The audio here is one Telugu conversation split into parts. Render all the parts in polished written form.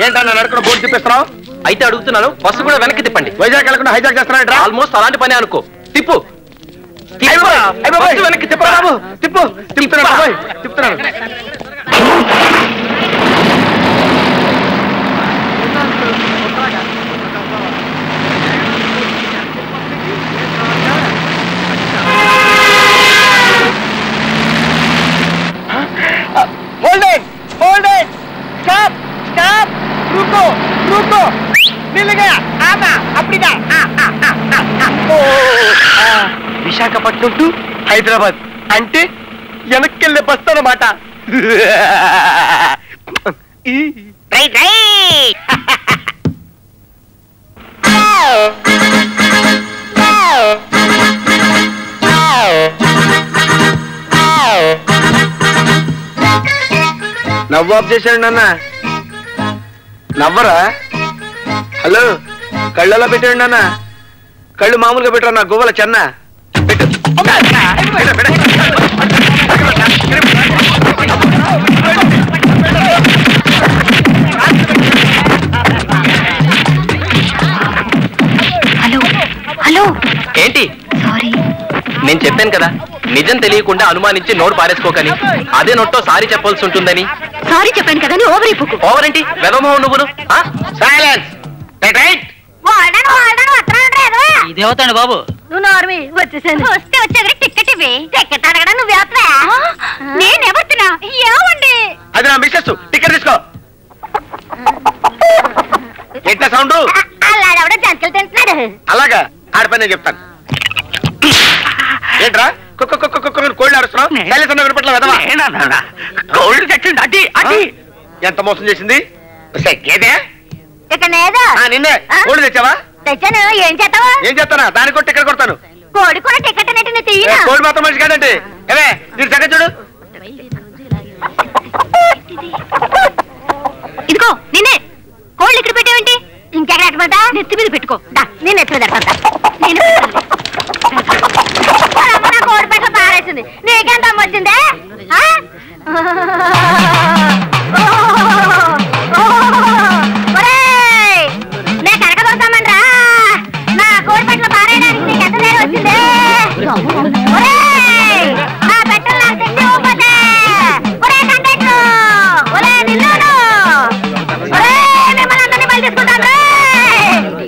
ఏంటన్నా నడుకున్న బోర్డు తిప్పిస్తున్నావు? అయితే అడుగుతున్నాను, బస్సు కూడా వెనక్కి తిప్పండి. వైజాగ్ వెళ్ళకుండా హైజాక్ చేస్తున్నాడు. ఆల్మోస్ట్ అలాంటి పని అనుకో. తిప్పు వెనక్కి తిప్పరా బాబు. తిప్పుతున్నాను. విశాఖపట్నం టు హైదరాబాద్ అంటే వెనక్కెళ్ళే బస్సు అన్నమాట. నవ్వు ఆఫ్ చేశాడు నాన్న. నవ్వరా? హలో, కళ్ళలా పెట్టాడు నాన్న. కళ్ళు మామూలుగా పెట్టరా నా గువ్వల చెన్న పెట్టు. హలో హలో, ఏంటి? సారీ. నేను చెప్పాను కదా, నిజం తెలియకుండా అనుమానించి నోరు పారేసుకోకని. అదే నోట్తో సారీ చెప్పాల్సి ఉంటుందని. సారీ చెప్పాను కదా, ఓవర్ అయిపోకు. ఓవర్ ఏంటి? వెదమోహం నువ్వును. సైలెన్స్. ఇదేవుతాడు బాబు. నువ్వు నార్మి వచ్చేసాను. వస్తే వచ్చేది టికెట్ ఇవి. టికెట్ అడగడా నువ్వు వేస్తా. నేను ఎవరుతున్నా ఏమండి? అది నా మిస్సెస్. టికెట్ తీసుకో. ఎట్లా సౌండ్? అలాడెవడో జంతులు తింటున్నాడు. అలాగా? ఆడిపై నేను చెప్తాను. ఏంట్రా కోళ్ళు ఆడుస్తున్నావు? కోళ్ళు తెచ్చింది అడ్డి అడ్డి. ఎంత మోసం చేసింది గేదే? ఇక నేదా నిన్నే. కోళ్ళు తెచ్చావా? తెచ్చాను. ఏం చేస్తావా? ఏం చేస్తానా? దానికి కూడా టికెట్ కొడతాను. కోడి కూడా టికెట్ అనేది తీయనా? కోడి మాత్రం మనిషి కాదండి. ఏమే దీని సంగతి చూడు. ఇదిగో నిన్నే. కోళ్ళు ఇక్కడ పెట్టావేంటి? ఇంకెక్కడ ఎట్టమంటా? నెత్తి మీద పెట్టుకో. నేను ఎత్తులు తెట్టా. నేను కోడి పెట్ట పారేసింది. నీకెంత వచ్చిందే? నేను కనకదొస్తామనరా. నా కోడి పెట్టలు పారేయడానికి నీకు ఎంత నేరం వచ్చింది? నా పెట్టలు నాకు తెచ్చి ఇవ్వకపోతే ఒరే కంటెంట్లు, ఒరే నిల్లును, ఒరే మిమ్మల్ని అందరినీ బయట తీసుకుంటాను.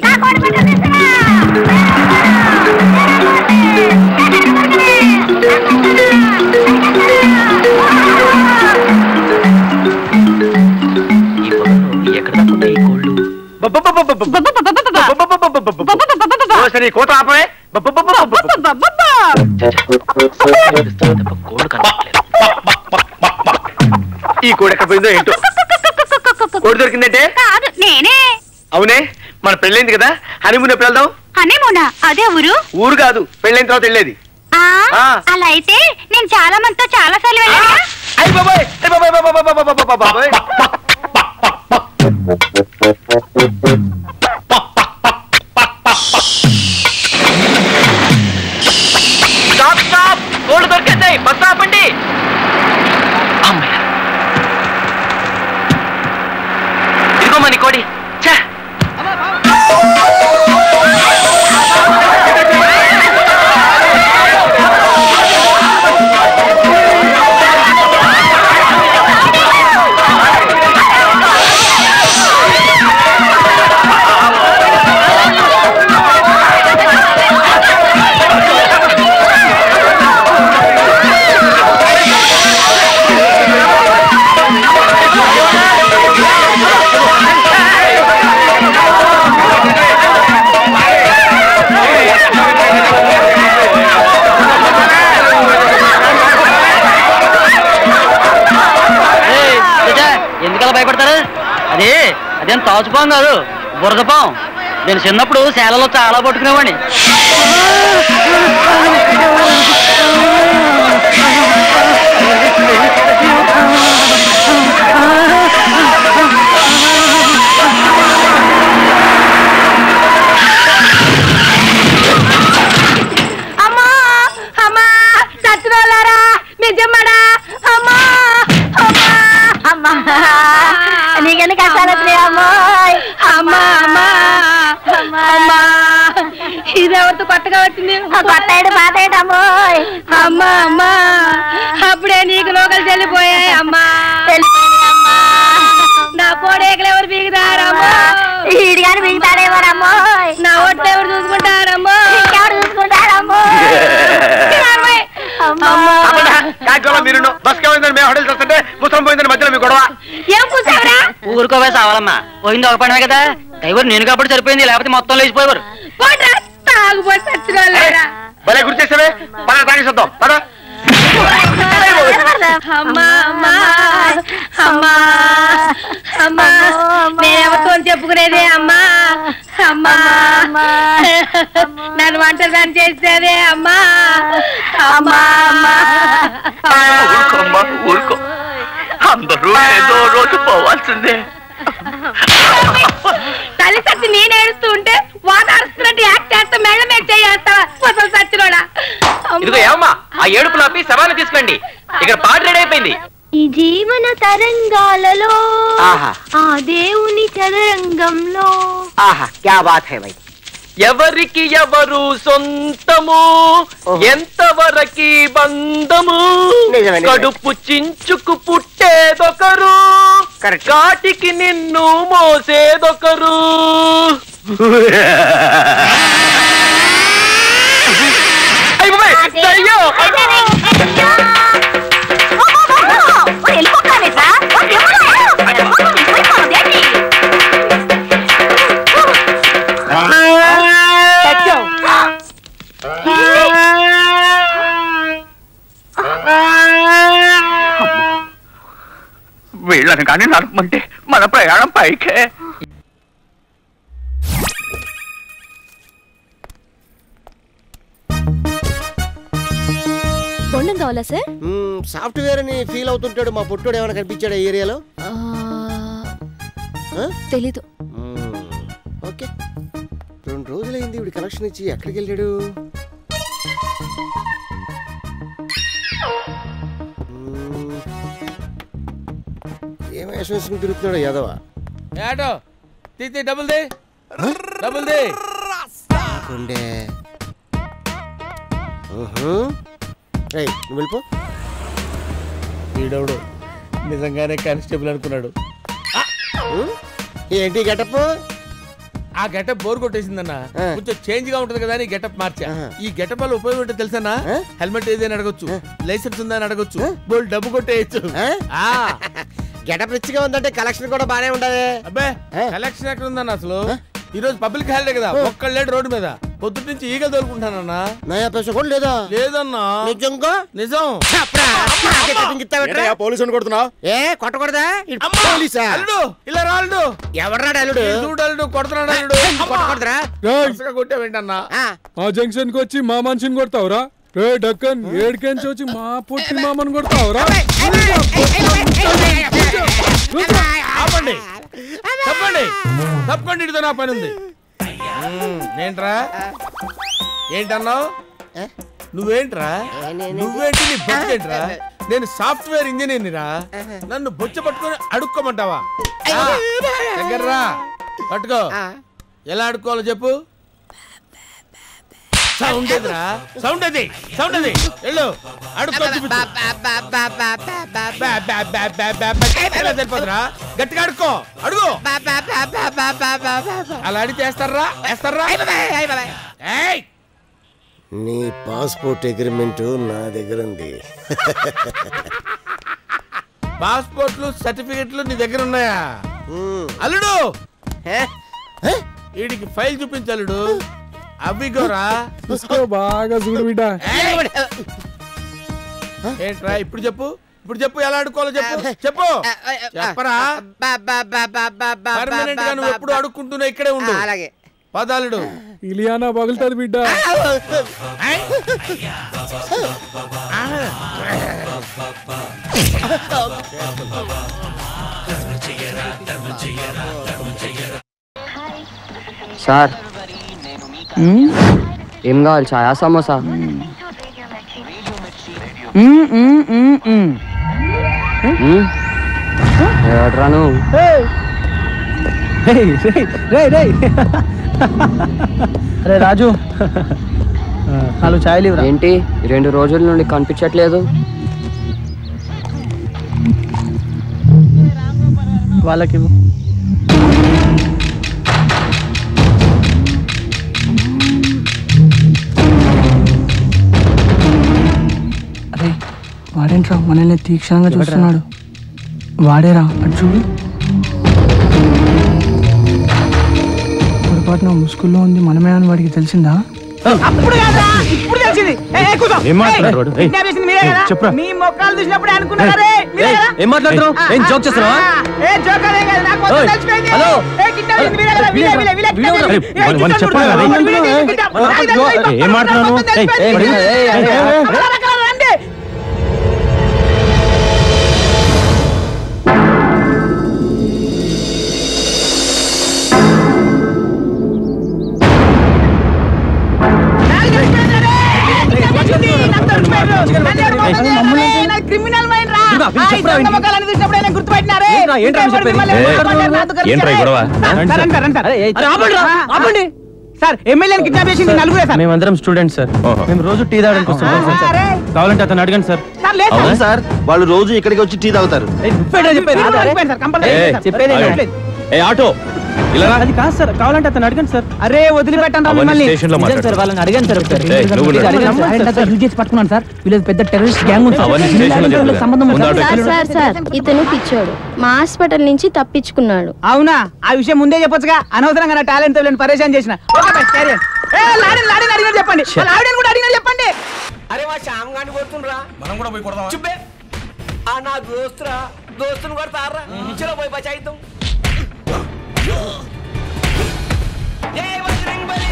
నా కోడి పెట్టలు తీసుకురా. కోత ఆపే. ఈ కోడి ఎక్కడ పోయిందో ఏంటో. కోడి దొరికిందంటే? నేనే. అవునే, మన పెళ్ళైంది కదా, హనీమూన్ ఎప్పుడు వెళ్దాం? హనీమూనా? అదే ఊరు? ఊరు కాదు, పెళ్ళైన తర్వాత వెళ్ళేది. అలా అయితే నేను చాలా మందితో చాలా సార్లు వెళ్ళాను. అయ్య బాబాయ్, అయ్య బాబాయ్ బాబాయ్ బాబాయ్. కోళ్ళు దొరికేస్తాయి. బస్ ఆపండి. ఇదిగో మని కోడి. ఎందుకలా భయపడతారు? అదేం తాచుపాం కాదు, బురదపాం. నేను చిన్నప్పుడు శాలలో చాలా పట్టుకునేవాడిని. అమ్మా అమ్మా సత్తురారా నిజమ్మడా? అమ్మా అమ్మా అమ్మా నీకెన్ని కష్టాలు వచ్చినాయి అమ్మాయి. అమ్మా అమ్మా అమ్మా ఇదెవరితో కొత్తగా వచ్చింది? కొత్త ఏడు పాత ఏడు అమ్మాయి. అమ్మా అమ్మా అప్పుడే నీకు లోకలు చెల్లిపోయాయి అమ్మా. అమ్మా నా కోడేకలు ఎవరు బీగుతారమ్మో? ఈడు గాని బీగుతాడేవారమ్మో. నా ఒట్టు ఎవరు చూసుకుంటారమ్మో? ఎవరు చూసుకుంటారమ్మో? మీరు బస్ పోయిందని మేము హోటల్ చేస్తుంటే ముసలం పోయిందని మధ్యలో మీ గొడవ. ఏం కూర్చోవరా? ఊరుకోవే సావాలమ్మా. పోయింది ఒక పడమే కదా, డ్రైవర్ నేను కాబట్టి సరిపోయింది, లేకపోతే మొత్తం లేచిపోయేవారు. భలే గుర్తు చేసావే, పద తాగేసేద్దాం పద. అమ్మా అమ్మా అమ్మా అమ్మా నేనెవరితో చెప్పుకునేదే అమ్మా. అమ్మా నన్ను వంటదాన్ని చేసేదే అమ్మా. అమ్మా ఊరుకోమ్మా ఊరుకో, అందరూ ఏదో రోజు పోవాల్సిందే. తల్లి సచ్చి నేను ఏడుస్తూ ఉంటే వాదారుస్తున్నట్టు యాక్ట్ చేస్తా మెళ్ళ మీద చేస్తావా అసలు సచ్చినోడా? ఇదిగో ఏమమ్మా, ఆ ఏడుపు లాపి శవాన్ని తీసుకురండి, ఇక్కడ పాట రెడీ అయిపోయింది. ఈ జీవన తరంగాలలో ఆ దేవుని చదరంగంలో క్యా బాత్ హై భై. ఎవరికి ఎవరు సొంతము, ఎంతవరకి బంధము, కడుపు చించుకు పుట్టేదొకరు, కాటికి నిన్ను మోసేదొకరు. వీళ్ళని కానీ నడపమంటే మన ప్రయాణం పైకే. బొండం కావాలా సార్? సాఫ్ట్వేర్ అని ఫీల్ అవుతుంటాడు మా పుట్టోడు. ఏమైనా కనిపించాడు ఈ ఏరియాలో? తెలీదు. ఓకే, 2 రోజులైంది ఇవి కనెక్షన్ ఇచ్చి. ఎక్కడికి వెళ్ళాడు? ఏం వేషం వేసుకుని తిరుగుతున్నాడు Yadava? Double they double they నువ్వు వెళ్ళిపో. వీడవుడు నిజంగానే కానిస్టేబుల్ అనుకున్నాడు. ఏంటి గెటప్? ఆ గెటప్ బోర్ కొట్టేసిందన్న, కొంచెం చేంజ్ గా ఉంటది కదా అని గెటప్ మార్చా. ఈ గెటప్ వల్ల ఉపయోగం ఏంటో తెలుసా? హెల్మెట్ ఏదైనా అడగొచ్చు, లైసెన్స్ ఉందని అడగొచ్చు, బోల్ డబ్బు కొట్టేయచ్చు. గెటప్ రిచ్ గా ఉందంటే కలెక్షన్ కూడా బానే ఉంటది. అబ్బే కలెక్షన్ ఎక్కడ ఉందన్న? అసలు ఈ రోజు పబ్లిక్ హాలిడే కదా, ఒక్కళ్ళు లేడు రోడ్డు మీద. పొద్దుటి నుంచి ఈగలు తోలుకుంటానన్నా. నయా పైసా కూడా లేదా? లేదన్నా. నిజంగా? నిజం. పోలీసు కొడుతున్నావు? ఏ కొట్టకూడదా? పోలీసా? ఇలా రాళ్ళు ఎవడ్రాడు అల్లుడు? చూడల్లుడు కొడుతున్నాడు. అల్లుడు కొట్టకూడదురా? కొట్టావేంటన్నా? ఆ జంక్షన్ కి వచ్చి మా మనిషిని కొడతావురా? రే డక్కన్ ఏడుకెంచి వచ్చి మా పుట్టి మామని కొడతావురా? ఆపండి, తప్పండి తప్పండి, ఇదితో నా పని ఉంది. ఏంట్రా ఏంటన్నావు? నువ్వేంట్రా? నువ్వేంటి? నీ బొచ్చేంట్రా? నేను సాఫ్ట్వేర్ ఇంజనీర్ రా. నన్ను బొచ్చ పట్టుకొని అడుక్కోమంటావా? దగ్గర్రా పట్టుకో. ఎలా అడుక్కోవాలో చెప్పు. సౌండ్ ఎదురా, సౌండ్ అది, సౌండ్ అది. వెళ్ళు అడుక్కో. సరిపోతురా, గట్టిగా అడుక్కో. అడుగు. అలా అడిగితే వేస్తారా? వేస్తారా? నీ పాస్పోర్ట్ అగ్రిమెంట్ నా దగ్గర ఉంది. పాస్పోర్ట్లు సర్టిఫికెట్లు నీ దగ్గర ఉన్నాయా? అల్లుడు వీడికి ఫైల్ చూపించల్లుడు. అవిగోరా బాగా చూడు బిడ్డ. ఏంట్రా ఇప్పుడు చెప్పు, ఇప్పుడు చెప్పు ఎలా అడుక్కోవాలో చెప్పు. చెప్పు చెప్పరా. పర్మనెంట్ గా నువ్వు ఎప్పుడు అడుక్కుంటున్నా ఇక్కడే ఉండు. అలాగే పదాలుడు. ఇలియానా పగులుతుంది బిడ్డ. సార్ ఏం కావాలి? ఛాయా సమోసా? ఏడ్రాను అరే రాజు నాలుగు ఛాయలు ఇవ్వరా. ఏంటి 2 రోజుల నుండి కనిపించట్లేదు? వాళ్ళకి అరే వాడేంట్రా మనల్ని తీక్షణంగా చూస్తున్నాడు. వాడేరా అటు చూడు. పొరపాటున ముసుగుల్లో ఉంది మనమే అని వాడికి తెలిసిందా? అప్పుడు కాదా ఇప్పుడు తెలిసింది. మీ మొక్కలు చూసినప్పుడు అనుకున్నారే. ఏం మాట్లాడుతున్నావు? ఏం జోక్ చేస్తున్నావా? ఏం మాట్లాడుతున్నావు? క్రిమినల్ మైండ్ రా. గుర్తుపెట్టినారే. సార్ ఎమ్మెల్యేని కిడ్నాప్ చేసింది నలుగురే సార్. మేమందరం స్టూడెంట్స్ సార్. మేము రోజు టీ తాగడానికి వస్తున్నాం సార్. కావాలంటే అతను అడగండి సార్. అవును సార్, వాళ్ళు రోజు ఇక్కడికి వచ్చి టీ తాగుతారు. ఆటో అది కాదు సార్, కావాలంటే అతను అడగండి సార్. అరే వదిలిపెట్టండి సార్, వాళ్ళని అడిగాను సార్. పట్టుకున్నాను సార్. వీళ్ళకి పెద్ద టెర్రరిస్ట్ గ్యాంగ్ ఉంది. సార్ ఇతను పిచ్చోడు, మా హాస్పిటల్ నుంచి తప్పించుకున్నాడు. అవునా? ఆ విషయం ముందే చెప్పొచ్చుగా. అనవసరంగా నా టాలెంట్ తో పరేషాన్ చేసిన. చెప్పండి చెప్పండి. అరే మా శ్యామ్ గాని కొడుతుండ్రా, మనం కూడా పోయి కొడదాం. చుబ్బే ఆ నా దోస్తును కొడతారా? చలో పోయి బచాయిద్దాం. జై బజరంగబలి.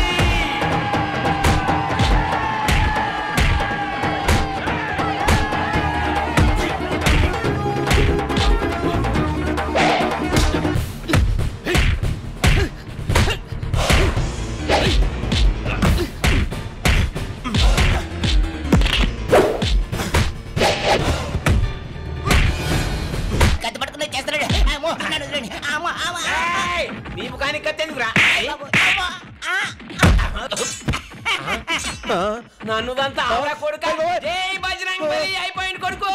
నన్ను దంతా కొడుక. జై బజరంగబలి అయిపోయింది కొడుకు.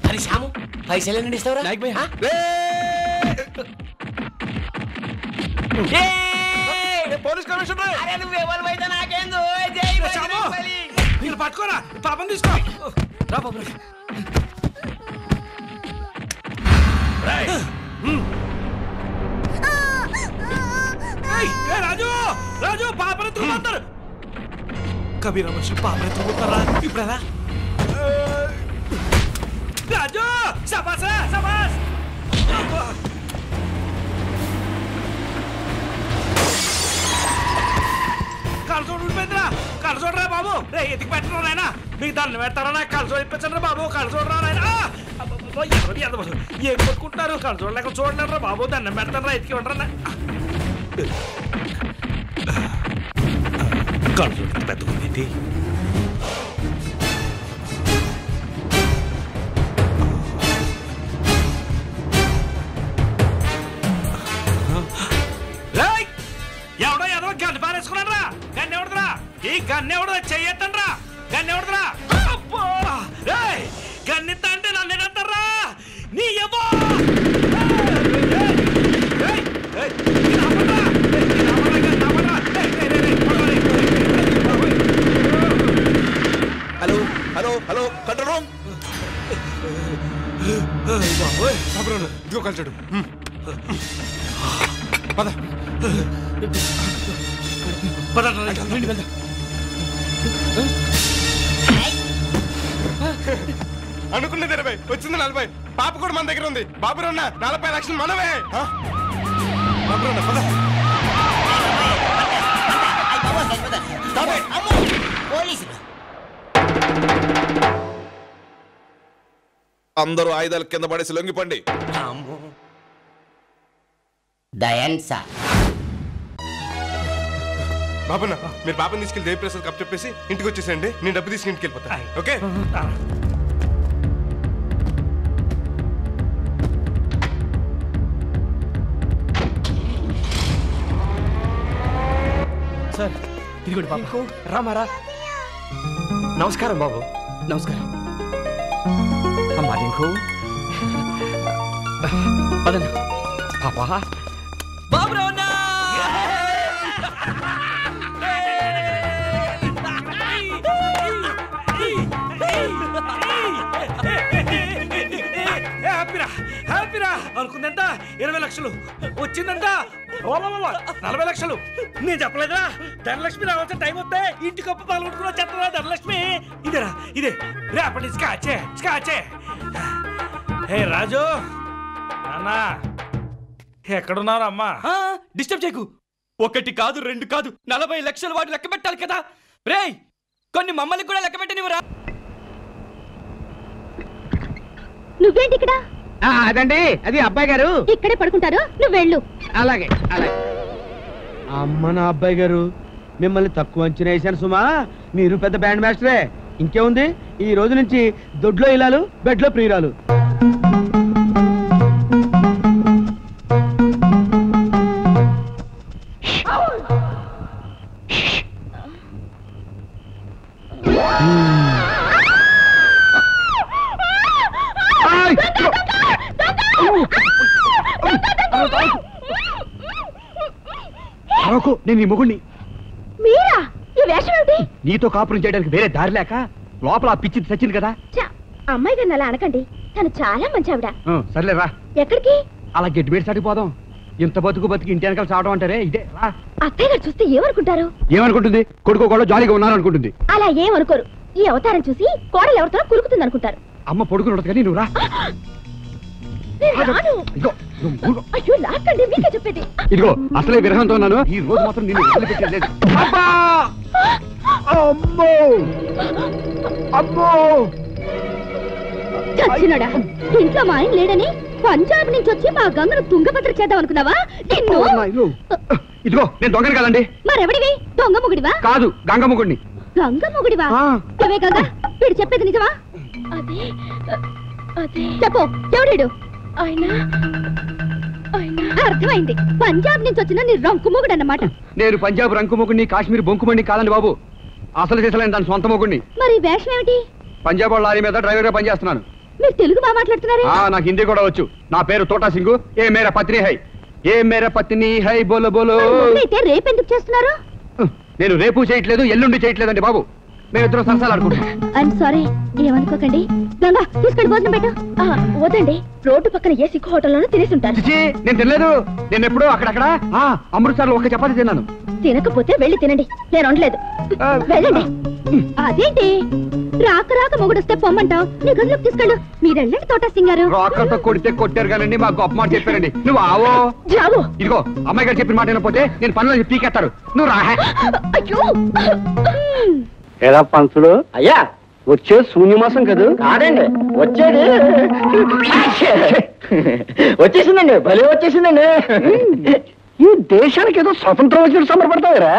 అరే శ్యాము పైసలు ఎన్ని ఇస్తావురా? Police commissioner. అరే నువ్వు ఎవరు అయితే నాకేందు. జై బజరంగబలి. మీరు పట్టుకోరా, పాపం తీసుకో. రా బాబు. రాజు రాజు పాపను ఎత్తుకుపోతారు. కబీరా మనుషులు పాపను ఎత్తుకుపోతారా? ఇప్పుడెలా? రాజు సబాస్ సబాస్. కలసోడు ఉండిపోయిందిరా. కలసోడరా బాబు. రే ఎతికి పెట్టరా నాయన. మీకు దండం పెడతారా? నాకు కలసోడు ఇప్పించండి రా బాబు. కలసోడరా నాయన. ఏం కొట్టుకుంటున్నారు? కలసోడు లేక చూడండి రా బాబు. దండం పెడతారా? ఎతికి ఉండరా? కలసోడు పెద్దకుంది. ఎవడో ఏదో గన్ను పారేసుకున్నాడు రా. గన్ను ఎవడదురా? ఈ గన్ను ఎవడో చెయ్యొద్దండి రా. గన్ను ఎవడదురా? గన్నిత్తా అంటే నన్ను ఎడంటారా? నీ ఎవో hello hello hello control room. ఇదిగో కలిసాడు. పద అనుకున్నది 20 వచ్చింది 40. పాప కూడా మన దగ్గర ఉంది. బాబురన్న 40 లక్షలు మనమే. బాబురన్న పద. అందరూ ఆయుధాలు కింద పడేసి లొంగిపండి. బాబునా మీరు బాబుని తీసుకెళ్ళి దేవప్రసాద్ కప్ చెప్పేసి ఇంటికి వచ్చేసండి. నేను డబ్బు తీసుకుని ఇంటికి వెళ్ళిపోతాను. ఓకే సార్ ఇదిగోండి బాబు. రామారా. నమస్కారం బాబు. నమస్కారం అమ్మా. రింకు పదనా పాపా. బాబు రావన్నా. హ్యాపీరా అనుకుందంట 20 లక్షలు వచ్చిందంట. 40 లక్షలు. నేను చెప్పలేదా ధనలక్ష్మి రావాల్సిన టైం వస్తే ఇంటి కప్పు పాల్గొట్టుకున్నా చెప్పరా ధనలక్ష్మి. ఇదేరా ఇదే రేపటి స్కాచే స్కాచే. హే రాజు అన్నా ఎక్కడున్నారు అమ్మా? డిస్టర్బ్ చేయకు. 1 కాదు 2 కాదు 40 లక్షలు వాడు లెక్క పెట్టాలి కదా. రేయ్ కొన్ని మమ్మల్ని కూడా లెక్క పెట్టనివ్వరా. నువ్వేంటి ఇక్కడ? అదండి అది అబ్బాయి గారు ఇక్కడే పడుకుంటారు. నువ్వు వెళ్ళు. అలాగే అలాగే. అమ్మ నా అబ్బాయి గారు మిమ్మల్ని తక్కువ అంచనా వేశాను సుమా. మీరు పెద్ద బ్యాండ్ మాస్టరే. ఇంకేముంది ఈ రోజు నుంచి దొడ్లో ఇలాలు బెడ్లో ప్రియురాలు. నేను నీ మొగుణ్ణి. మీరా? ఈ వేషం ఏమిటి? నీతో కాపురం చేయడానికి వేరే దారి లేక లోపల ఆ పిచ్చి చచ్చింది కదా. అమ్మాయి గారిని అలా అనకండి. తను చాలా మంచి ఆవిడ. సర్లేరా. ఎక్కడికి? అలా గట్టి బేడి సాటిపోదాం. ఇంత బతికి ఇంటి వెనకాల చావడం అంటారే ఇదే. అత్తయ్య గారు చూస్తే ఏమనుకుంటారు? ఏమనుకుంటుంది? కొడుకో కూడా జాలీగా ఉన్నారు అనుకుంటుంది. అలా ఏమనుకోరు. ఈ అవతారం చూసి కోడలు ఎవరితో కులుకుతుంది అనుకుంటారు. అమ్మ పడుకున్నట్టు కానీ నువ్వు రా. అయ్యో లాక్కండి. మీకే చెప్పేది. ఇదిగో అసలే విరహంతో ఉన్నాను. ఈ రోజు మాత్రం నేను వదిలిపెట్టలేదు. చచ్చినడా ఇంట్లో మా ఆయన లేడని పంజాబ్ నుంచి వచ్చి మా గంగను తుంగభద్ర చేద్దాం అనుకున్నావా? ఇదిగో నేను దొంగని కదండి. మరెవడివి? దొంగ మొగుడివా? కాదు గంగ మొగుడిని. గంగ మొగుడివా? అవే గంగ. వీడు చెప్పేది నిజమా? చెప్పు ఎవడు? అర్థమైంది. పంజాబ్ నుంచి వచ్చిన నీ రంకు మొగుడు అన్నమాట. నేను పంజాబ్ రంకు మొగుడిని కాశ్మీర్ బొంకుమండి కాదండి బాబు. అసలు చేసలేను దాని సొంత మొగుడిని. మరి వేషం ఏమిటి? పంజాబ్ లారీ మీద డ్రైవర్ గా పనిచేస్తున్నాను. మీరు తెలుగు బాగా మాట్లాడుతున్నారు. నాకు హిందీ కూడా వచ్చు. నా పేరు తోటా సింగు. ఏ మేరా పత్ని హై, ఏ మేరా పత్ని హై బోలో బోలో. అయితే రేపు ఎందుకు చేస్తున్నారు? నేను రేపు చేయట్లేదు ఎల్లుండి చేయట్లేదండి బాబు. మేమిద్దరం సరసాలు ఆడుకుంటాం. I'm sorry. ఏమనుకోకండి. గంగా తీసుకొని భోజనం పెట్టు. వదండి రోడ్డు పక్కన ఏ సిక్కు హోటల్లోనూ తినేసి ఉంటాను. నేను తినలేదు. నేను ఎప్పుడో అక్కడక్కడ అమృత్సర్ లో 1 చపాతీ తిన్నాను. తినకపోతే వెళ్ళి తినండి. నేను వండలేదు. వెళ్ళండి. అదేంటి రాక మొగుడొస్తే పొమ్మంటావు? నీ గదిలోకి తీసుకెళ్ళు. మీరు వెళ్ళండి తోటా సింగారు. రాకతో కొడితే కొట్టారు కానండి. మా గొప్ప మాట చెప్పారండి. నువ్వు ఆవో జావో. ఇదిగో అమ్మాయి గారు చెప్పిన మాట వినకపోతే నేను పనులు పీకేస్తారు. నువ్వు రా. ఏదా పంతులు అయ్యా వచ్చేది శూన్యమాసం కదా? కాదండి వచ్చేది వచ్చేసిందండి. భలే వచ్చేసిందండి. ఈ దేశానికి ఏదో స్వతంత్రం వచ్చినట్టు సంబరపడతావురా.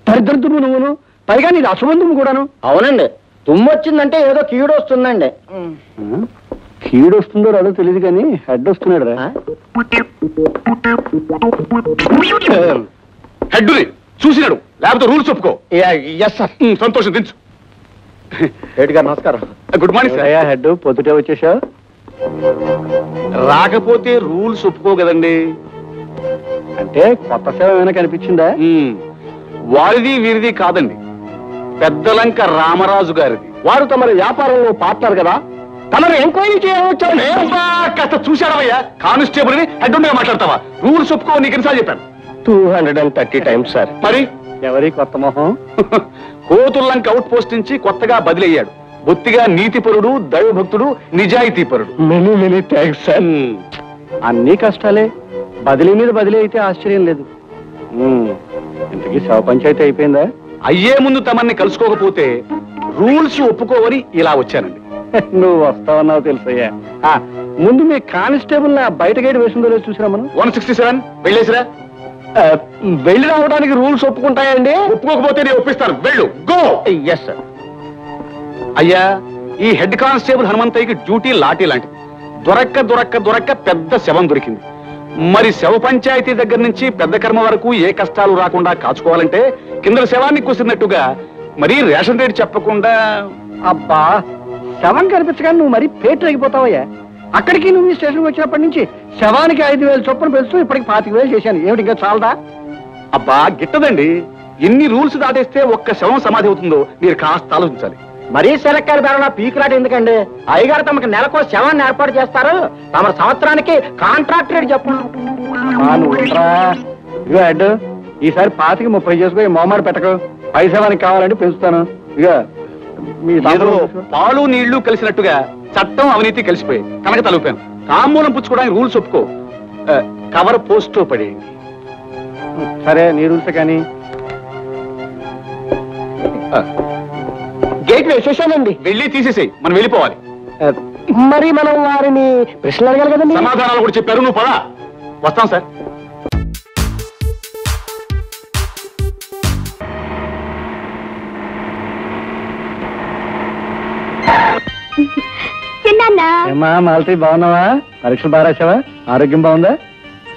దరిద్రుడు నువ్వును. పైగా నీది అశుభంతుము కూడాను. అవునండి. తుమ్మొచ్చిందంటే ఏదో కీడు వస్తుందండి. కీడు వస్తుందో రాదో తెలియదు కానీ హెడ్ వస్తున్నాడు రా. హెడ్ చూసినాడు. లేకపోతే రూల్స్ ఒప్పుకో. Yes sir. సంతోషం దించు. హెడ్ గారు నమస్కారం. Good morning sir. అయ్యా హెడ్ పొద్దుటే వచ్చేసా. రాకపోతే రూల్స్ ఒప్పుకో కదండి. అంటే కొత్త సేవ ఏమైనా కనిపించిందా? వారిది వీరిది కాదండి. పెద్దలంక రామరాజు గారిది. వారు తమరి వ్యాపారంలో పార్ట్నర్ కదా. తమరు ఎంక్వైరీ చేయవచ్చారు. కాస్త చూశాడవయ్యా. కానిస్టేబుల్ ని హెడ్ ఉండగా మాట్లాడతావా? రూల్స్ ఒప్పుకో. నీకు ఎన్నిసార్లు చెప్పాను? 230 టైమ్స్ సార్. మరి ఎవరి కొత్త మొహం? కోతుల్లంక అవుట్ పోస్ట్ నుంచి కొత్తగా బదిలయ్యాడు. బొత్తిగా నీతిపరుడు, దైవభక్తుడు, నిజాయితీపరుడు. Many thanks sir. అన్ని కష్టాలే. బదిలీ మీద బదిలీ అయితే ఆశ్చర్యం లేదు. ఇంతకీ శవ పంచాయతీ అయిపోయిందా? అయ్యే ముందు తమన్ని కలుసుకోకపోతే రూల్స్ ఒప్పుకోవని ఇలా వచ్చానండి. నువ్వు వస్తావన్నావు తెలుసయ్యా. ముందు మీ కానిస్టేబుల్ నా బయట గేట్ వేసిందో లేదో చూసినా మనం. 167 వెళ్ళేసిరా. వెళ్ళి రావడానికి రూల్స్ ఒప్పుకుంటాయండి? ఒప్పుకోకపోతే నేను ఒప్పిస్తాను. వెళ్ళు. గో. Yes sir. అయ్యా, ఈ హెడ్ కానిస్టేబుల్ హనుమంతయ్యకి డ్యూటీ లాఠీ లాంటిది. దొరక్క పెద్ద శవం దొరికింది. మరి శవ పంచాయతీ దగ్గర నుంచి పెద్ద కర్మ వరకు ఏ కష్టాలు రాకుండా కాచుకోవాలంటే కింద శవాన్ని కూసినట్టుగా మరి రేషన్ రేట్ చెప్పకుండా. అబ్బా, శవం కనిపించగానే నువ్వు మరి పేట అయిపోతావయ్యా. అక్కడికి నువ్వు ఈ స్టేషన్కి వచ్చినప్పటి నుంచి శవానికి 5,000 చొప్పున పెంచుతూ ఇప్పటికి 25,000 చేశాను. ఏమిటి ఇంకా చాలదా? అబ్బా గిట్టదండి. ఎన్ని రూల్స్ దాటేస్తే ఒక్క శవం సమాధి అవుతుందో మీరు కాస్త ఆలోచించాలి. మరీ సెలక్కాయలు బేరలా పీకులాట ఎందుకండి? అయ్యగారు తమకు నెలకు శవాన్ని ఏర్పాటు చేస్తారు. తమ సంవత్సరానికి కాంట్రాక్ట్ రేట్ చెప్పండి. ఇగో ఈసారి 25-30 చేసుకో. మొహమాట పెట్టకు. పై శవానికి కావాలంటే పెంచుతాను. ఇక మీ పాలు నీళ్లు కలిసినట్టుగా చట్టం అవినీతి కలిసిపోయి కనుక తలుపాను. తాంబూలం పుచ్చుకోవడానికి రూల్స్ ఒప్పుకో. కవర్ పోస్ట్ పడేయండి. సరే, నీ రూల్స్ కానీ. గేట్ వేసేసానండి. వెళ్ళి తీసేసేయి. మనం వెళ్ళిపోవాలి. మరి మనం వారిని ప్రశ్నలు అడగాలి కదండి. సమాధానాలు కూడా చెప్పారు. నువ్వు పడా. వస్తాం సార్. మాలతి బాగున్నావా? పరీక్షలు బాగా రాసావా? ఆరోగ్యం బాగుందా?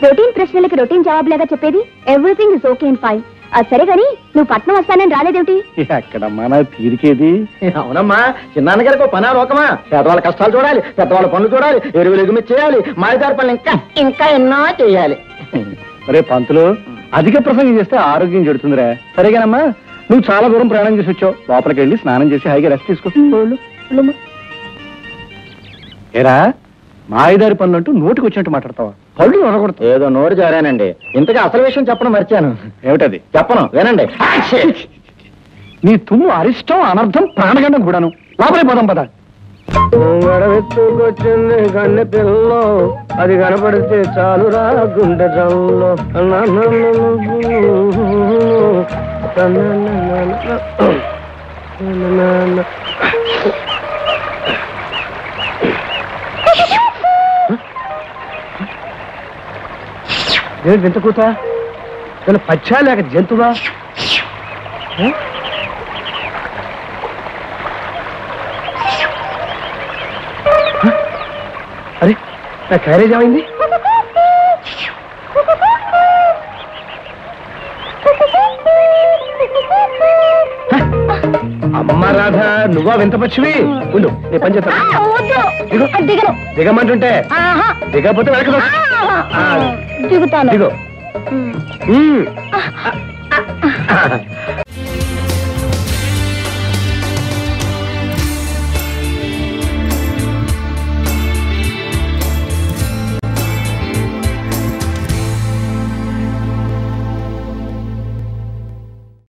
రొటీన్ ప్రశ్నలకి రొటీన్ జవాబులేగా చెప్పేది. Everything is okay and fine. సరే గాని నువ్వు పట్నం వస్తానని రాలేదేమిటి? ఎక్కడమ్మా నా తీరికేది. అవునమ్మా, చిన్నాన్నగారికి పనా లోకమా? పేదవాళ్ళ కష్టాలు చూడాలి, పెద్దవాళ్ళ పనులు చూడాలి, ఎరువులు ఎగుమతి చేయాలి, మాయదారి పనులు ఇంకా ఎన్నో చేయాలి. రే పంతులు, అధిక ప్రసంగం చేస్తే ఆరోగ్యం చెడుతుందిరా. సరేగానమ్మా, నువ్వు చాలా దూరం ప్రయాణం చేసి వచ్చావు. లోపలికి వెళ్ళి స్నానం చేసి హాయిగా రెస్ట్ తీసుకో. ఏరా, మాయదారి పనులు అంటూ నోటికి వచ్చినట్టు మాట్లాడతావా? పళ్ళు అనకూడదు. ఏదో నోరు జారానండి. ఇంతగా అసలు విషయం చెప్పడం మర్చాను. ఏమిటది? చెప్పను, వినండి. నీ తుమ్ము అరిష్టం, అనర్థం, ప్రాణగండం కూడాను. లోపలే పోదాం పద. గడవెత్తుకొచ్చింది కన్నె పిల్లో, అది కనపడితే చాలు రా గుండె జల్లో. వింత కూత పచ్చా లేక జంతువా? అరే, నా క్యారేజ్ ఏమైంది? అమ్మ రాధా, నువ్వా వింత పచ్చివి? ఉండు, నీ పని చేస్తాను. దిగమంటుంటే దిగకపోతే వెనక దిగుతాను. దిగు.